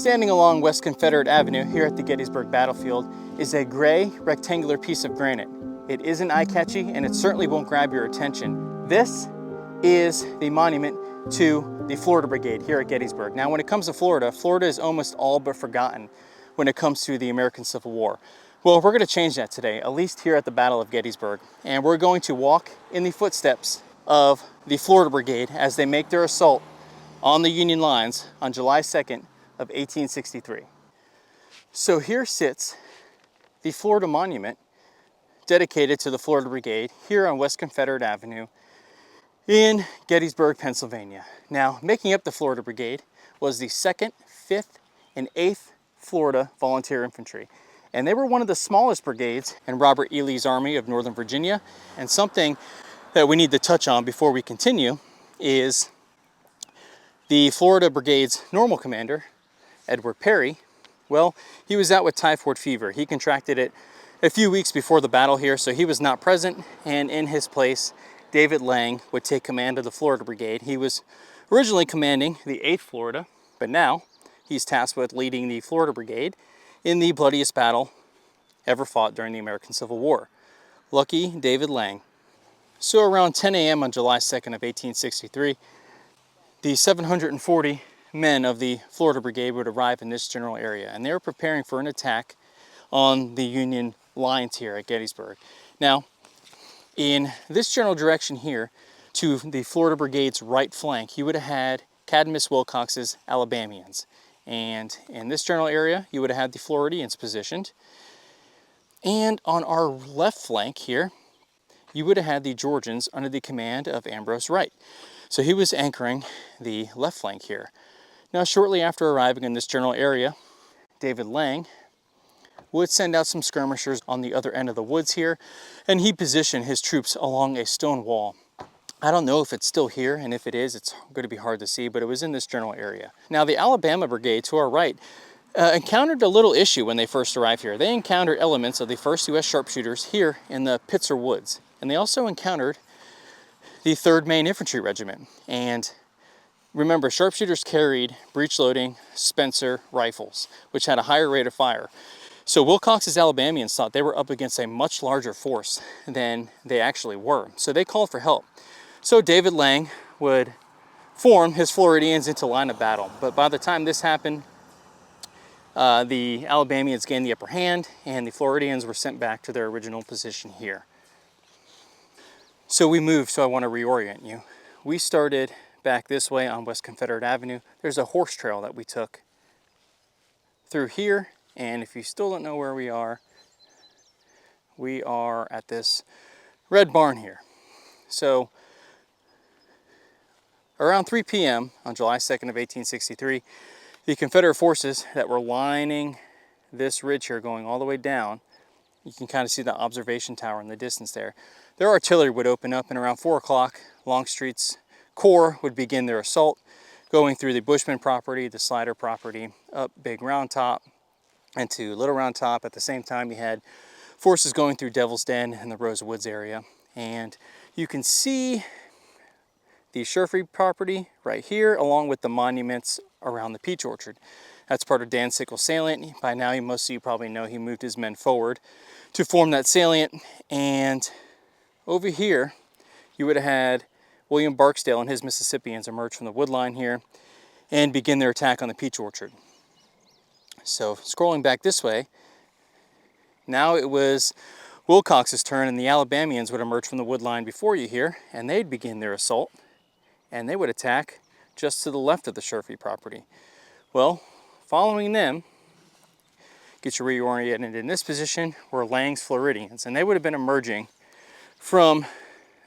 Standing along West Confederate Avenue here at the Gettysburg battlefield is a gray rectangular piece of granite. It isn't eye-catchy and it certainly won't grab your attention. This is the monument to the Florida Brigade here at Gettysburg. Now when it comes to Florida, Florida is almost all but forgotten when it comes to the American Civil War. Well, we're going to change that today, at least here at the Battle of Gettysburg. And we're going to walk in the footsteps of the Florida Brigade as they make their assault on the Union lines on July 2nd of 1863. So here sits the Florida Monument dedicated to the Florida Brigade here on West Confederate Avenue in Gettysburg, Pennsylvania. Now, making up the Florida Brigade was the 2nd, 5th, and 8th Florida Volunteer Infantry. And they were one of the smallest brigades in Robert E. Lee's Army of Northern Virginia. And something that we need to touch on before we continue is the Florida Brigade's normal commander, Edward Perry. Well, he was out with typhoid fever. He contracted it a few weeks before the battle here, so he was not present, and in his place, David Lang would take command of the Florida Brigade. He was originally commanding the 8th Florida, but now he's tasked with leading the Florida Brigade in the bloodiest battle ever fought during the American Civil War. Lucky David Lang. So around 10 a.m. on July 2nd of 1863, the 740 men of the Florida Brigade would arrive in this general area, and they were preparing for an attack on the Union lines here at Gettysburg. Now, in this general direction here, to the Florida Brigade's right flank, you would have had Cadmus Wilcox's Alabamians. And in this general area, you would have had the Floridians positioned. And on our left flank here, you would have had the Georgians under the command of Ambrose Wright. So he was anchoring the left flank here. Now, shortly after arriving in this general area, David Lang would send out some skirmishers on the other end of the woods here, and he positioned his troops along a stone wall. I don't know if it's still here, and if it is, it's going to be hard to see, but it was in this general area. Now, the Alabama Brigade to our right encountered a little issue when they first arrived here. They encountered elements of the 1st U.S. Sharpshooters here in the Pitzer Woods, and they also encountered the 3rd Maine Infantry Regiment. And remember, sharpshooters carried breech-loading Spencer rifles, which had a higher rate of fire. So Wilcox's Alabamians thought they were up against a much larger force than they actually were. So they called for help. So David Lang would form his Floridians into line of battle. But by the time this happened, the Alabamians gained the upper hand, and the Floridians were sent back to their original position here. So we moved, so I want to reorient you. We started back this way on West Confederate Avenue. There's a horse trail that we took through here, and if you still don't know where we are at this red barn here. So around 3 p.m. on July 2nd of 1863, the Confederate forces that were lining this ridge here going all the way down, you can kind of see the observation tower in the distance there. Their artillery would open up, and around 4 o'clock, Longstreet's Corps would begin their assault, going through the Bushman property, the Slider property, up Big Round Top, and to Little Round Top. At the same time, you had forces going through Devil's Den and the Rose Woods area. And you can see the Sherfrey property right here, along with the monuments around the Peach Orchard. That's part of Dan Sickles' salient. By now, most of you probably know he moved his men forward to form that salient. And over here, you would have had William Barksdale and his Mississippians emerge from the wood line here and begin their attack on the Peach Orchard. So scrolling back this way, now it was Wilcox's turn, and the Alabamians would emerge from the wood line before you here, and they'd begin their assault, and they would attack just to the left of the Sherfrey property. Well, following them, get you reoriented in this position, were Lang's Floridians, and they would have been emerging from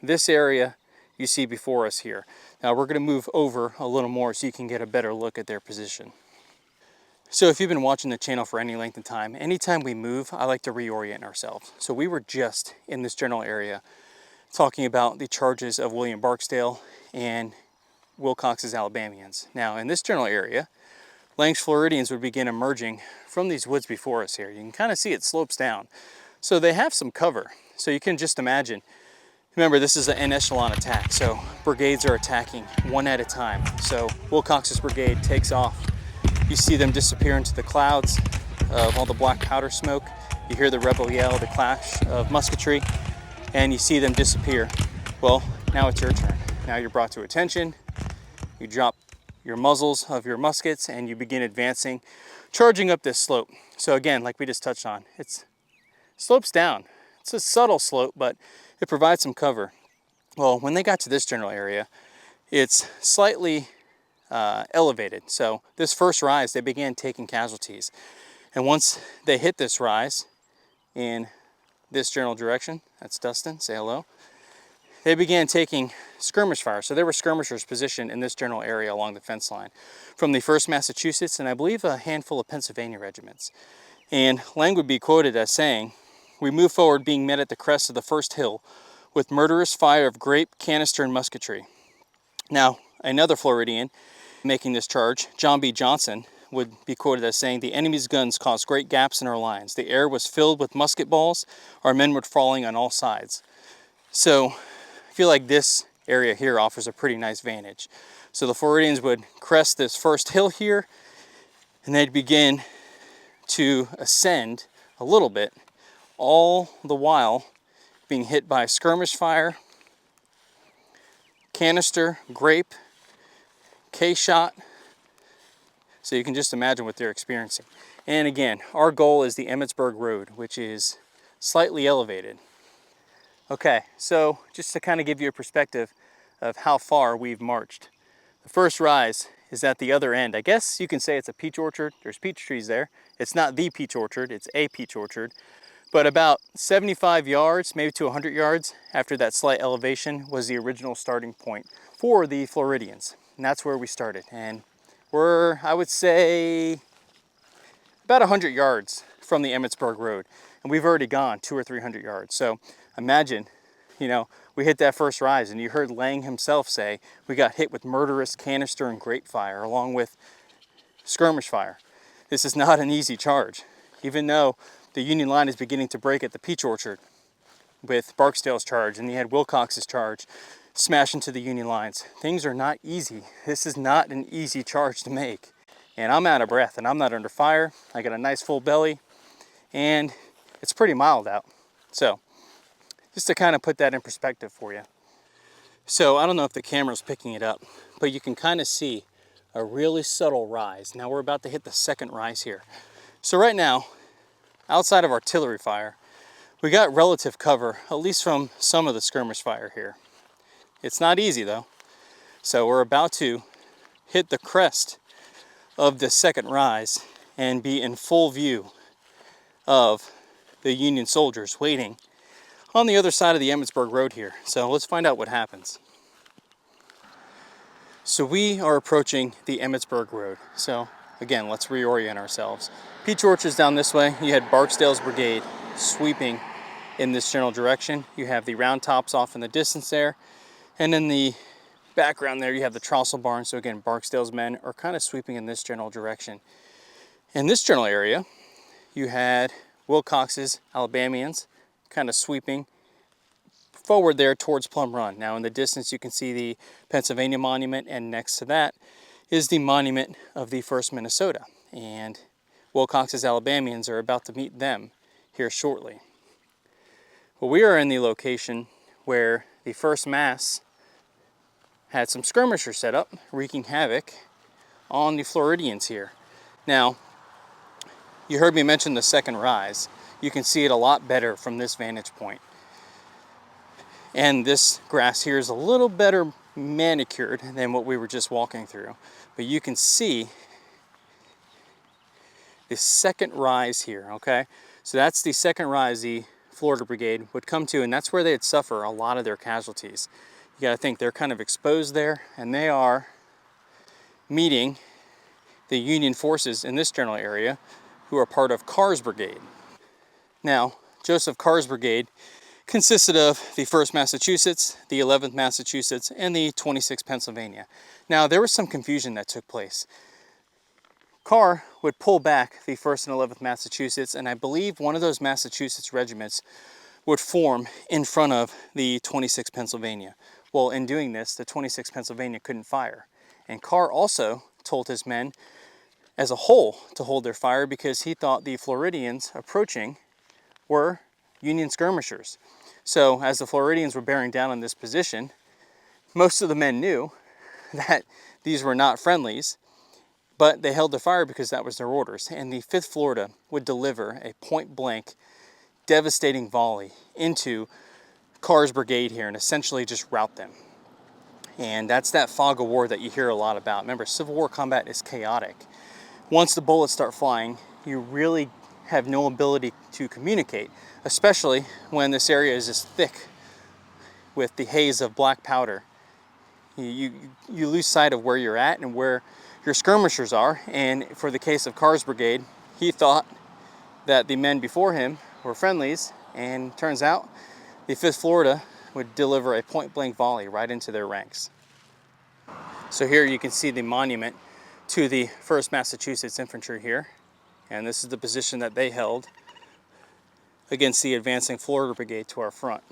this area you see before us here. Now we're going to move over a little more so you can get a better look at their position. So if you've been watching the channel for any length of time, anytime we move, I like to reorient ourselves. So we were just in this general area talking about the charges of William Barksdale and Wilcox's Alabamians. Now in this general area, Lang's Floridians would begin emerging from these woods before us here. You can kind of see it slopes down. So they have some cover. So you can just imagine. Remember, this is an echelon attack, so brigades are attacking one at a time. So Wilcox's brigade takes off You see them disappear into the clouds of all the black powder smoke. You hear the rebel yell, the clash of musketry, and you see them disappear. Well, now it's your turn. Now you're brought to attention. You drop your muzzles of your muskets and you begin advancing, charging up this slope. So again, like we just touched on, it slopes down. It's a subtle slope, but it provides some cover. Well, when they got to this general area, it's slightly elevated. So this first rise, they began taking casualties. And once they hit this rise in this general direction, that's Dustin, say hello, they began taking skirmish fire. So there were skirmishers positioned in this general area along the fence line from the 1st Massachusetts and I believe a handful of Pennsylvania regiments. And Lang would be quoted as saying, "We move forward being met at the crest of the first hill with murderous fire of grape, canister, and musketry." Now, another Floridian making this charge, John B. Johnson, would be quoted as saying, "The enemy's guns caused great gaps in our lines. The air was filled with musket balls. Our men were falling on all sides." So I feel like this area here offers a pretty nice vantage. So the Floridians would crest this first hill here, and they'd begin to ascend a little bit, all the while being hit by skirmish fire, canister, grape, K-shot. So you can just imagine what they're experiencing. And again, our goal is the Emmitsburg Road, which is slightly elevated. Okay, so just to kind of give you a perspective of how far we've marched. The first rise is at the other end. I guess you can say it's a peach orchard. There's peach trees there. It's not the peach orchard, it's a peach orchard. But about 75 yards, maybe to 100 yards after that slight elevation was the original starting point for the Floridians. And that's where we started. And we're, I would say, about 100 yards from the Emmitsburg Road. And we've already gone 200 or 300 yards. So imagine, you know, we hit that first rise and you heard Lang himself say we got hit with murderous canister and grape fire along with skirmish fire. This is not an easy charge, even though the Union line is beginning to break at the peach orchard with Barksdale's charge, and you had Wilcox's charge smash into the Union lines. Things are not easy. This is not an easy charge to make. And I'm out of breath and I'm not under fire. I got a nice full belly and it's pretty mild out. So just to kind of put that in perspective for you. So I don't know if the camera's picking it up, but you can kind of see a really subtle rise. Now we're about to hit the second rise here. So right now, outside of artillery fire, we got relative cover, at least from some of the skirmish fire here. It's not easy though. So we're about to hit the crest of the second rise and be in full view of the Union soldiers waiting on the other side of the Emmitsburg Road here. So let's find out what happens. So we are approaching the Emmitsburg Road. So again, let's reorient ourselves. Peach orchards down this way. You had Barksdale's brigade sweeping in this general direction. You have the round tops off in the distance there. And in the background there, you have the Trossel barn. So again, Barksdale's men are kind of sweeping in this general direction. In this general area, you had Wilcox's Alabamians kind of sweeping forward there towards Plum Run. Now in the distance you can see the Pennsylvania Monument, and next to that is the monument of the 1st Minnesota. And Wilcox's Alabamians are about to meet them here shortly. Well, we are in the location where the 1st Mass had some skirmishers set up, wreaking havoc on the Floridians here. Now, you heard me mention the second rise. You can see it a lot better from this vantage point. And this grass here is a little better manicured than what we were just walking through. But you can see the second rise here, okay? So that's the second rise the Florida Brigade would come to, and that's where they'd suffer a lot of their casualties. You gotta think they're kind of exposed there, and they are meeting the Union forces in this general area who are part of Carr's brigade. Now, Joseph Carr's brigade consisted of the 1st Massachusetts, the 11th Massachusetts, and the 26th Pennsylvania. Now, there was some confusion that took place. Carr would pull back the 1st and 11th Massachusetts, and I believe one of those Massachusetts regiments would form in front of the 26th Pennsylvania. Well, in doing this, the 26th Pennsylvania couldn't fire. And Carr also told his men as a whole to hold their fire because he thought the Floridians approaching were Union skirmishers. So as the Floridians were bearing down on this position, most of the men knew that these were not friendlies, but they held their fire because that was their orders. And the 5th Florida would deliver a point-blank, devastating volley into Carr's brigade here and essentially just rout them. And that's that fog of war that you hear a lot about. Remember, Civil War combat is chaotic. Once the bullets start flying, you really have no ability to communicate, especially when this area is just thick with the haze of black powder. You lose sight of where you're at and where your skirmishers are. And for the case of Carr's brigade, he thought that the men before him were friendlies, and turns out the 5th Florida would deliver a point-blank volley right into their ranks. So here you can see the monument to the 1st Massachusetts Infantry here, and this is the position that they held against the advancing Florida Brigade to our front.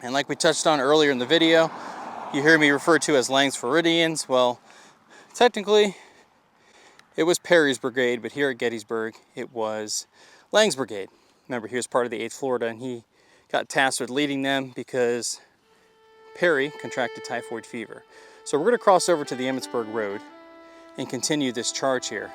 And like we touched on earlier in the video, you hear me refer to as Lang's Floridians. Well, technically it was Perry's brigade, but here at Gettysburg it was Lang's brigade. Remember, he was part of the 8th Florida, and he got tasked with leading them because Perry contracted typhoid fever. So we're going to cross over to the Emmitsburg Road and continue this charge here.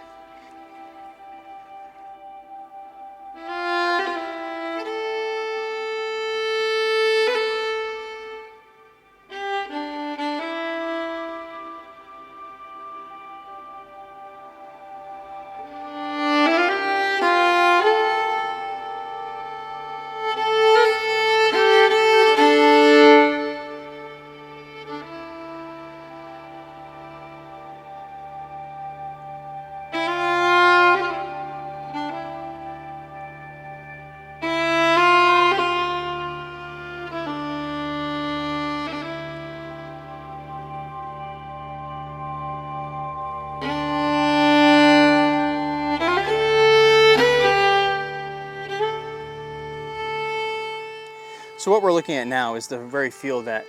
So what we're looking at now is the very field that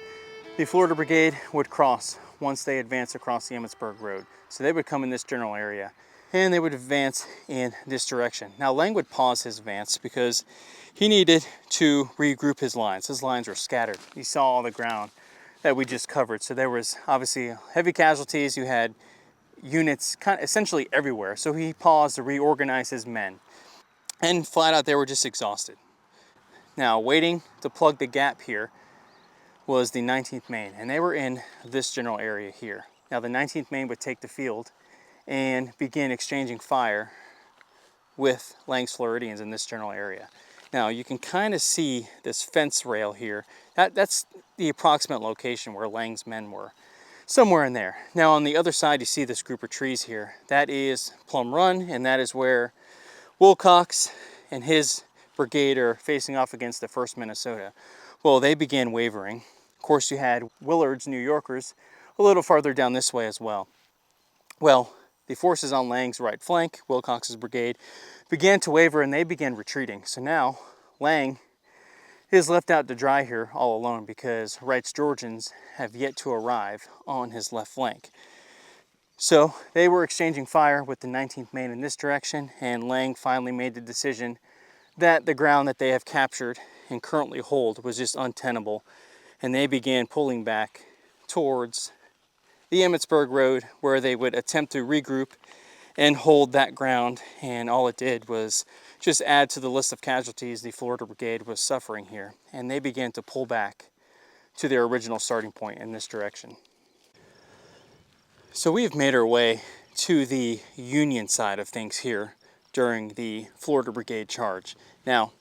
the Florida Brigade would cross once they advance across the Emmitsburg Road. So they would come in this general area and they would advance in this direction. Now Lang would pause his advance because he needed to regroup his lines. His lines were scattered. You saw all the ground that we just covered. So there was obviously heavy casualties. You had units kind of essentially everywhere. So he paused to reorganize his men. And flat out, they were just exhausted. Now, waiting to plug the gap here was the 19th Maine, and they were in this general area here. Now, the 19th Maine would take the field and begin exchanging fire with Lang's Floridians in this general area. Now, you can kind of see this fence rail here. That's the approximate location where Lang's men were, somewhere in there. Now, on the other side, you see this group of trees here. That is Plum Run, and that is where Wilcox and his brigade are facing off against the 1st Minnesota. Well, they began wavering. Of course, you had Willard's New Yorkers a little farther down this way as well. Well, the forces on Lang's right flank, Wilcox's brigade, began to waver and they began retreating. So now Lang is left out to dry here all alone because Wright's Georgians have yet to arrive on his left flank. So they were exchanging fire with the 19th Maine in this direction, and Lang finally made the decision that the ground that they have captured and currently hold was just untenable, and they began pulling back towards the Emmitsburg Road, where they would attempt to regroup and hold that ground. And all it did was just add to the list of casualties the Florida Brigade was suffering here, and they began to pull back to their original starting point in this direction. So we have made our way to the Union side of things here during the Florida Brigade charge. Now,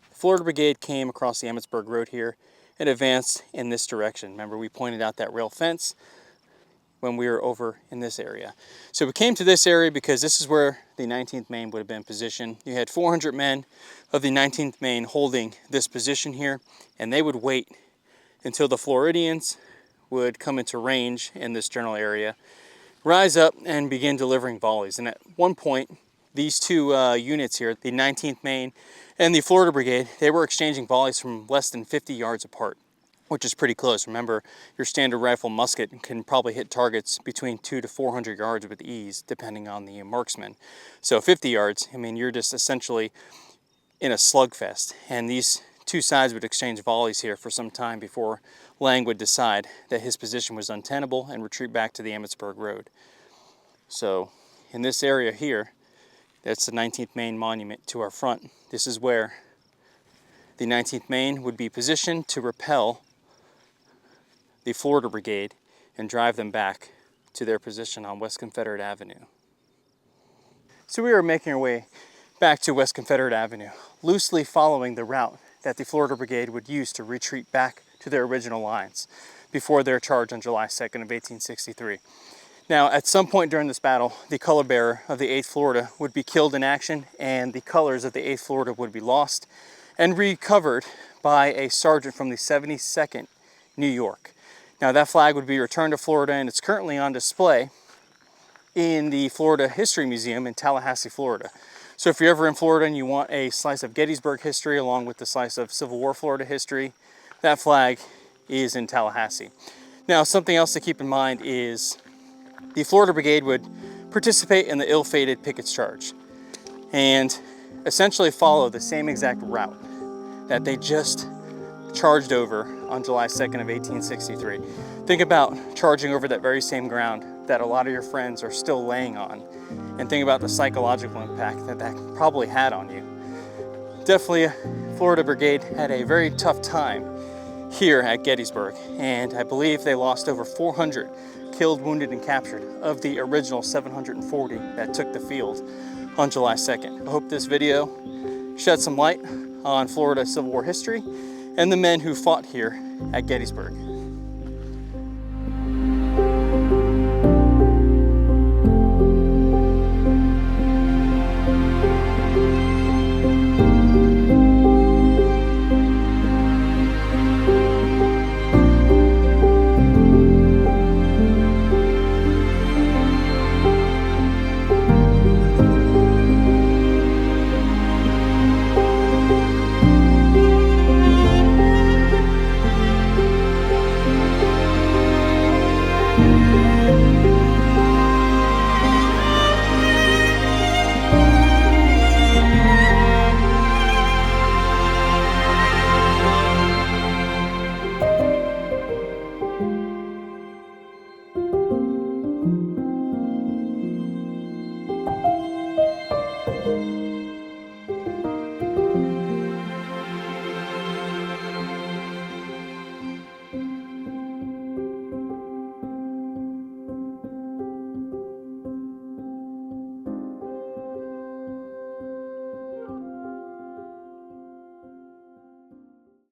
the Florida Brigade came across the Emmitsburg Road here and advanced in this direction. Remember, we pointed out that rail fence when we were over in this area. So we came to this area because this is where the 19th Maine would have been positioned. You had 400 men of the 19th Maine holding this position here, and they would wait until the Floridians would come into range in this general area, rise up and begin delivering volleys. And at one point, these two units here, the 19th Maine and the Florida Brigade, they were exchanging volleys from less than 50 yards apart. which is pretty close. Remember, your standard rifle musket can probably hit targets between 200 to 400 yards with ease, depending on the marksman. So 50 yards, I mean, you're just essentially in a slugfest. And these two sides would exchange volleys here for some time before Lang would decide that his position was untenable and retreat back to the Emmitsburg Road. So in this area here, that's the 19th Maine Monument to our front. This is where the 19th Maine would be positioned to repel the Florida Brigade and drive them back to their position on West Confederate Avenue. So we are making our way back to West Confederate Avenue, loosely following the route that the Florida Brigade would use to retreat back to their original lines before their charge on July 2nd of 1863. Now, at some point during this battle, the color bearer of the 8th Florida would be killed in action, and the colors of the 8th Florida would be lost and recovered by a sergeant from the 72nd New York. Now, that flag would be returned to Florida, and it's currently on display in the Florida History Museum in Tallahassee, Florida. So if you're ever in Florida and you want a slice of Gettysburg history along with the slice of Civil War Florida history, that flag is in Tallahassee. Now, something else to keep in mind is the Florida Brigade would participate in the ill-fated Pickett's Charge and essentially follow the same exact route that they just charged over on July 2nd of 1863. Think about charging over that very same ground that a lot of your friends are still laying on, and think about the psychological impact that that probably had on you. Definitely, Florida Brigade had a very tough time here at Gettysburg, and I believe they lost over 400 killed, wounded, and captured of the original 740 that took the field on July 2nd. I hope this video shed some light on Florida Civil War history and the men who fought here at Gettysburg.